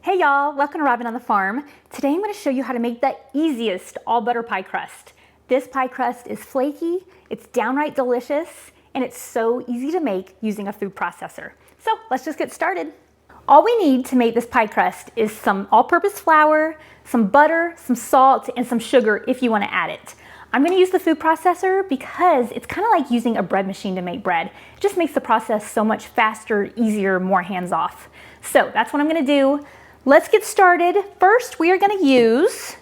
Hey y'all, welcome to Robin on the Farm. Today I'm going to show you how to make the easiest all butter pie crust. This pie crust is flaky, it's downright delicious, and it's so easy to make using a food processor. So let's just get started. All we need to make this pie crust is some all-purpose flour, some butter, some salt, and some sugar if you want to add it. I'm going to use the food processor because it's kind of like using a bread machine to make bread. It just makes the process so much faster, easier, more hands-off. So that's what I'm going to do. Let's get started. First, we are going to use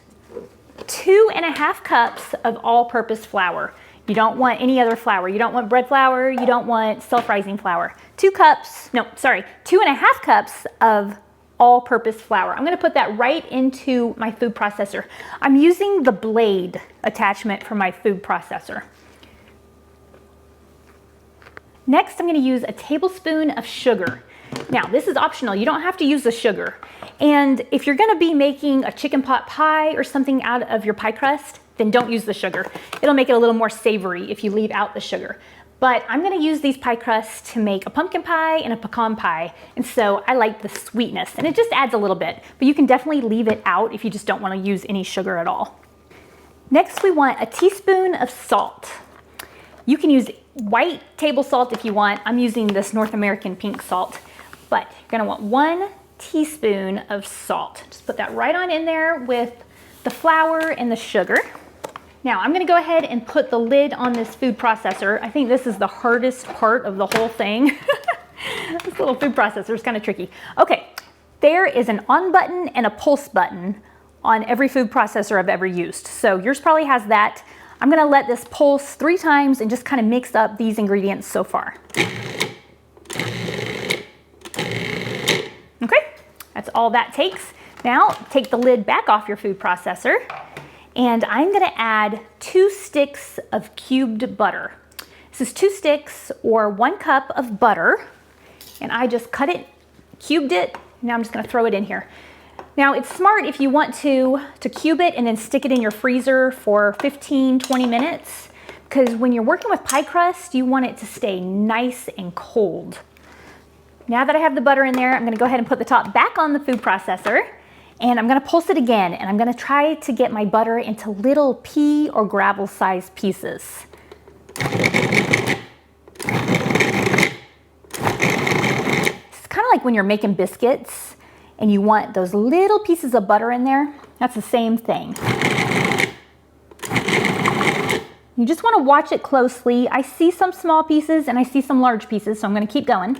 2.5 cups of all-purpose flour. You don't want any other flour. You don't want bread flour. You don't want self-rising flour. 2.5 cups of all-purpose flour. I'm going to put that right into my food processor. I'm using the blade attachment for my food processor. Next, I'm going to use a tablespoon of sugar. Now, this is optional. You don't have to use the sugar. And if you're going to be making a chicken pot pie or something out of your pie crust, then don't use the sugar. It'll make it a little more savory if you leave out the sugar. But I'm going to use these pie crusts to make a pumpkin pie and a pecan pie. And so I like the sweetness, and it just adds a little bit. But you can definitely leave it out if you just don't want to use any sugar at all. Next, we want a teaspoon of salt. You can use white table salt if you want. I'm using this North American pink salt. But you're going to want 1 teaspoon of salt. Just put that right on in there with the flour and the sugar. Now I'm going to go ahead and put the lid on this food processor. I think this is the hardest part of the whole thing. This little food processor is kind of tricky. Okay, there is an on button and a pulse button on every food processor I've ever used. So yours probably has that. I'm going to let this pulse 3 times and just kind of mix up these ingredients so far. Okay, that's all that takes. Now take the lid back off your food processor, and I'm going to add 2 sticks of cubed butter. This is 2 sticks or 1 cup of butter, and I just cut it, cubed it. Now I'm just going to throw it in here. Now it's smart if you want to cube it and then stick it in your freezer for 15-20 minutes, because when you're working with pie crust, you want it to stay nice and cold. Now that I have the butter in there, I'm going to go ahead and put the top back on the food processor, and I'm going to pulse it again, and I'm going to try to get my butter into little pea or gravel sized pieces. It's kind of like when you're making biscuits and you want those little pieces of butter in there. That's the same thing. You just want to watch it closely. I see some small pieces and I see some large pieces, so I'm going to keep going.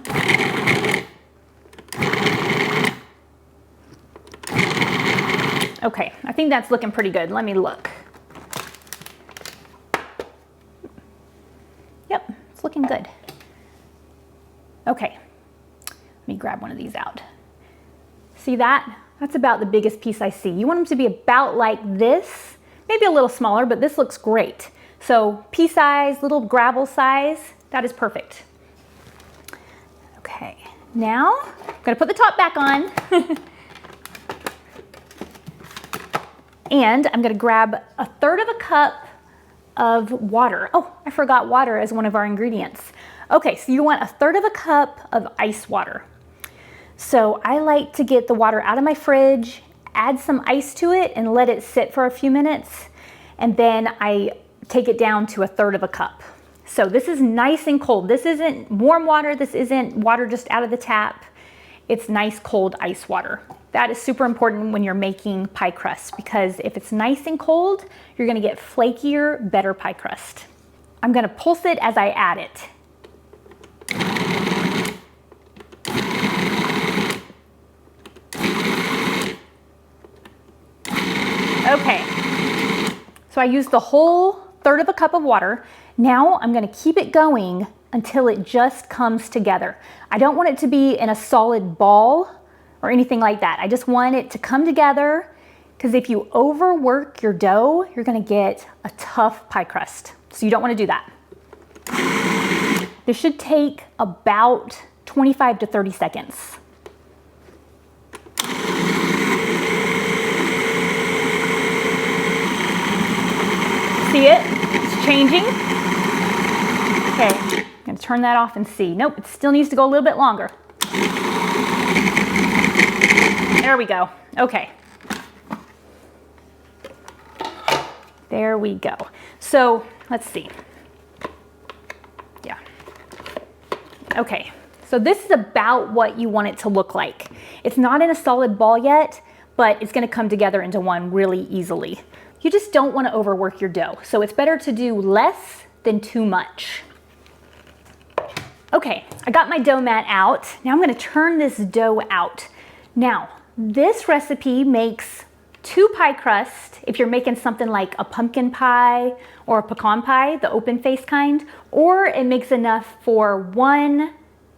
Okay, I think that's looking pretty good. Let me look. Yep, it's looking good. Okay, let me grab one of these out. See that? That's about the biggest piece I see. You want them to be about like this, maybe a little smaller, but this looks great. So pea size, little gravel size, that is perfect. Okay, now I'm gonna put the top back on. And I'm going to grab 1/3 cup of water. Oh, I forgot water as one of our ingredients. Okay, so you want 1/3 cup of ice water. So I like to get the water out of my fridge, add some ice to it, and let it sit for a few minutes. And then I take it down to 1/3 cup. So this is nice and cold. This isn't warm water. This isn't water just out of the tap. It's nice cold ice water. That is super important when you're making pie crust, because if it's nice and cold, you're going to get flakier, better pie crust. I'm going to pulse it as I add it. Okay, so I used the whole 1/3 cup of water. Now I'm going to keep it going until it just comes together. I don't want it to be in a solid ball or anything like that. I just want it to come together, because if you overwork your dough, you're going to get a tough pie crust. So you don't want to do that. This should take about 25 to 30 seconds. See it? It's changing. Okay, I'm going to turn that off and see. Nope, it still needs to go a little bit longer. There we go. Okay. There we go. So let's see. Yeah. Okay. So this is about what you want it to look like. It's not in a solid ball yet, but it's going to come together into one really easily. You just don't want to overwork your dough. So it's better to do less than too much. Okay, I got my dough mat out. Now I'm going to turn this dough out. Now, this recipe makes 2 pie crust if you're making something like a pumpkin pie or a pecan pie, the open face kind, or it makes enough for 1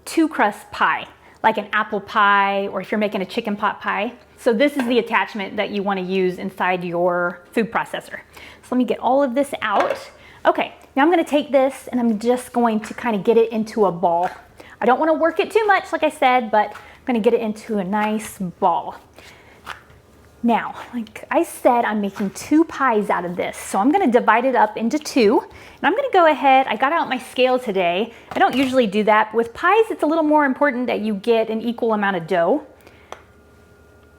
2-crust pie, like an apple pie, or if you're making a chicken pot pie. So this is the attachment that you want to use inside your food processor. So let me get all of this out. Okay, now I'm going to take this and I'm just going to kind of get it into a ball. I don't want to work it too much, like I said, but I'm going to get it into a nice ball. Now, like I said, I'm making 2 pies out of this. So I'm going to divide it up into 2. And I'm going to go ahead, I got out my scale today. I don't usually do that, but with pies, it's a little more important that you get an equal amount of dough.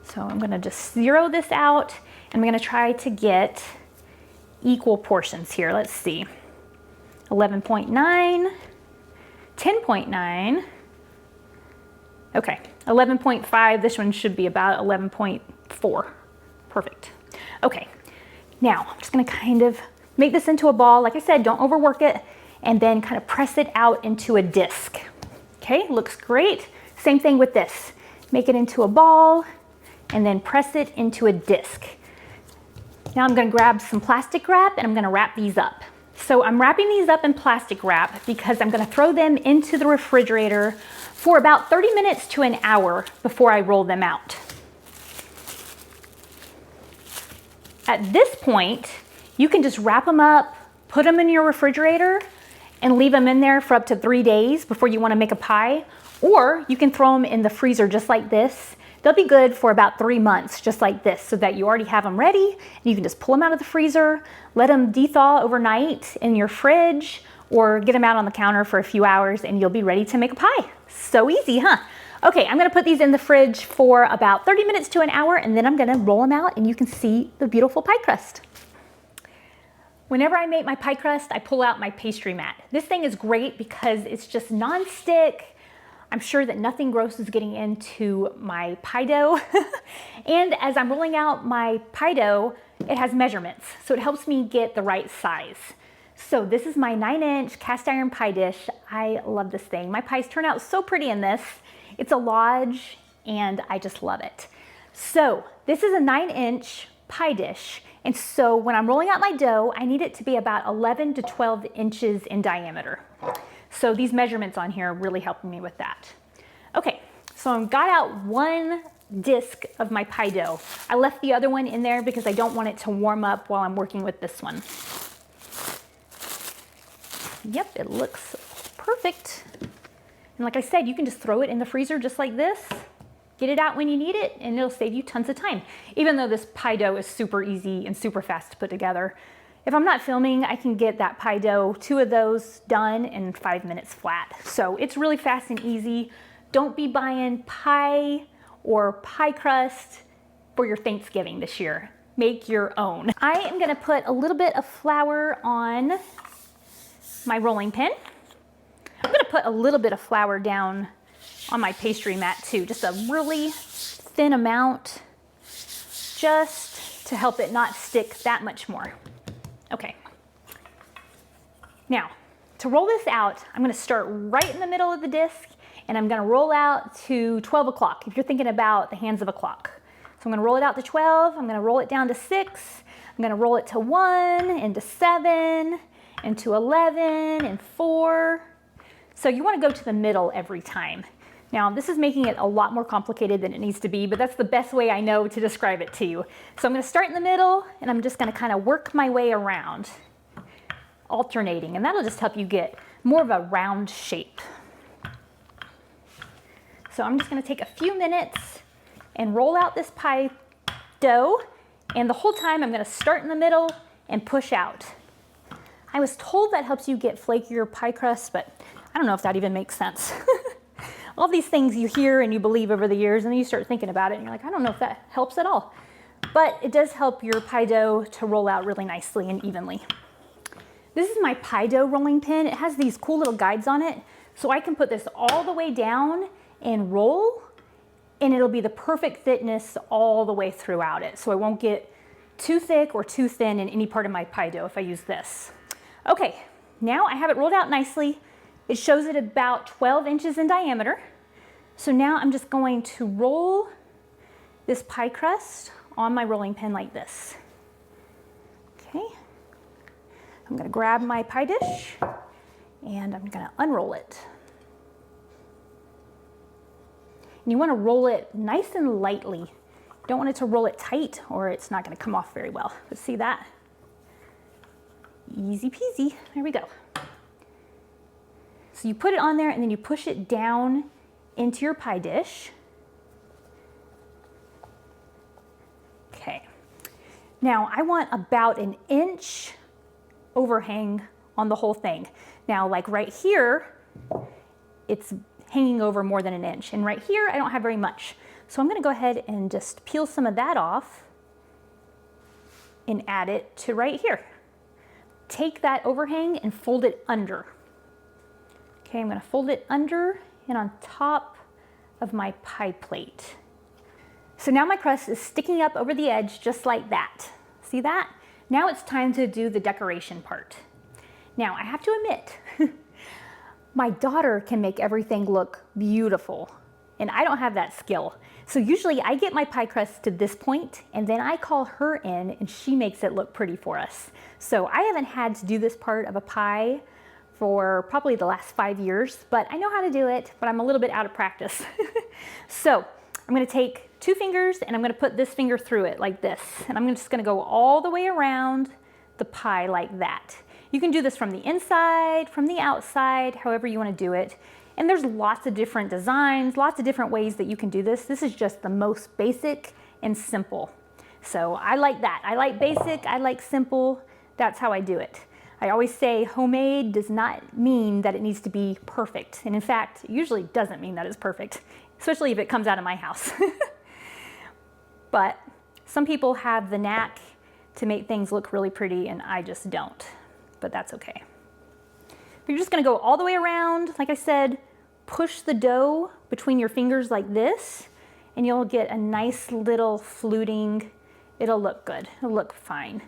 So I'm going to just zero this out, and I'm going to try to get equal portions here. Let's see. 11.9, 10.9. Okay, 11.5. This one should be about 11.4. Perfect. Okay, now I'm just going to kind of make this into a ball. Like I said, don't overwork it, and then kind of press it out into a disc. Okay, looks great. Same thing with this. Make it into a ball, and then press it into a disc. Now I'm going to grab some plastic wrap and I'm going to wrap these up. So I'm wrapping these up in plastic wrap because I'm going to throw them into the refrigerator for about 30 minutes to an hour before I roll them out. At this point, you can just wrap them up, put them in your refrigerator, and leave them in there for up to 3 days before you want to make a pie. Or you can throw them in the freezer just like this. They'll be good for about 3 months, just like this, so that you already have them ready, and you can just pull them out of the freezer, let them de-thaw overnight in your fridge, or get them out on the counter for a few hours, and you'll be ready to make a pie. So easy, huh? Okay, I'm gonna put these in the fridge for about 30 minutes to an hour, and then I'm gonna roll them out, and you can see the beautiful pie crust. Whenever I make my pie crust, I pull out my pastry mat. This thing is great because it's just non-stick. I'm sure that nothing gross is getting into my pie dough. And as I'm rolling out my pie dough, it has measurements, so it helps me get the right size. So this is my 9-inch cast iron pie dish. I love this thing. My pies turn out so pretty in this. It's a Lodge, and I just love it. So this is a 9-inch pie dish. And so when I'm rolling out my dough, I need it to be about 11 to 12 inches in diameter. So these measurements on here are really helping me with that. Okay, so I've got out 1 disc of my pie dough. I left the other one in there because I don't want it to warm up while I'm working with this one. Yep, it looks perfect. And like I said, you can just throw it in the freezer just like this. Get it out when you need it, and it'll save you tons of time. Even though this pie dough is super easy and super fast to put together. If I'm not filming, I can get that pie dough, 2 of those done in 5 minutes flat. So it's really fast and easy. Don't be buying pie or pie crust for your Thanksgiving this year. Make your own. I am gonna put a little bit of flour on my rolling pin. I'm gonna put a little bit of flour down on my pastry mat too, just a really thin amount, just to help it not stick that much more. Okay. Now, to roll this out, I'm gonna start right in the middle of the disc, and I'm gonna roll out to 12 o'clock, if you're thinking about the hands of a clock. So I'm gonna roll it out to 12, I'm gonna roll it down to 6, I'm gonna roll it to 1, into 7, into 11, and 4. So you wanna go to the middle every time. Now, this is making it a lot more complicated than it needs to be, but that's the best way I know to describe it to you. So I'm gonna start in the middle, and I'm just gonna kind of work my way around, alternating, and that'll just help you get more of a round shape. So I'm just gonna take a few minutes and roll out this pie dough, and the whole time I'm gonna start in the middle and push out. I was told that helps you get flakier pie crust, but I don't know if that even makes sense. All these things you hear and you believe over the years, and then you start thinking about it and you're like, I don't know if that helps at all. But it does help your pie dough to roll out really nicely and evenly. This is my pie dough rolling pin. It has these cool little guides on it, so I can put this all the way down and roll, and it'll be the perfect thickness all the way throughout it. So I won't get too thick or too thin in any part of my pie dough if I use this. Okay, now I have it rolled out nicely. It shows it about 12 inches in diameter. So now I'm just going to roll this pie crust on my rolling pin like this. Okay, I'm gonna grab my pie dish and I'm gonna unroll it. And you wanna roll it nice and lightly. You don't want it to roll it tight or it's not gonna come off very well. But see that? Easy peasy, there we go. So you put it on there and then you push it down into your pie dish. Okay, now I want about an inch overhang on the whole thing. Now, like right here, it's hanging over more than an inch, and right here I don't have very much. So I'm gonna go ahead and just peel some of that off and add it to right here. Take that overhang and fold it under. Okay, I'm gonna fold it under and on top of my pie plate. So now my crust is sticking up over the edge just like that. See that? Now it's time to do the decoration part. Now I have to admit, my daughter can make everything look beautiful, and I don't have that skill. So usually I get my pie crust to this point and then I call her in and she makes it look pretty for us. So I haven't had to do this part of a pie for probably the last 5 years, but I know how to do it, but I'm a little bit out of practice. So I'm gonna take 2 fingers and I'm gonna put this finger through it like this. And I'm just gonna go all the way around the pie like that. You can do this from the inside, from the outside, however you wanna do it. And there's lots of different designs, lots of different ways that you can do this. This is just the most basic and simple. So I like that. I like basic, I like simple. That's how I do it. I always say homemade does not mean that it needs to be perfect. And in fact, it usually doesn't mean that it's perfect, especially if it comes out of my house. But some people have the knack to make things look really pretty and I just don't, but that's okay. You're just gonna go all the way around. Like I said, push the dough between your fingers like this and you'll get a nice little fluting. It'll look good, it'll look fine.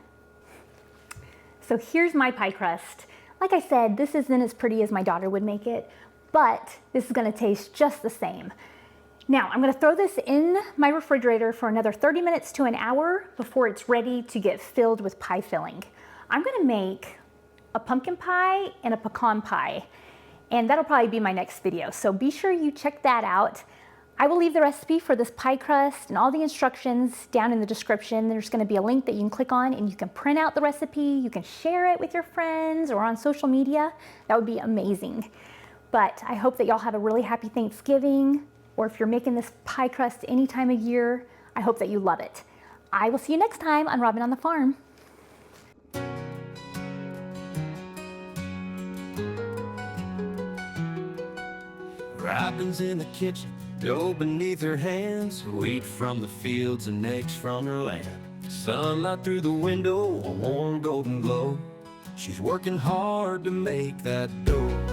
So here's my pie crust. Like I said, this isn't as pretty as my daughter would make it, but this is gonna taste just the same. Now, I'm gonna throw this in my refrigerator for another 30 minutes to an hour before it's ready to get filled with pie filling. I'm gonna make a pumpkin pie and a pecan pie, and that'll probably be my next video. So be sure you check that out. I will leave the recipe for this pie crust and all the instructions down in the description. There's gonna be a link that you can click on and you can print out the recipe, you can share it with your friends or on social media. That would be amazing. But I hope that y'all have a really happy Thanksgiving, or if you're making this pie crust any time of year, I hope that you love it. I will see you next time on Robin on the Farm. Robin's in the kitchen, dough beneath her hands, wheat from the fields and eggs from her land. Sunlight through the window, a warm golden glow. She's working hard to make that dough.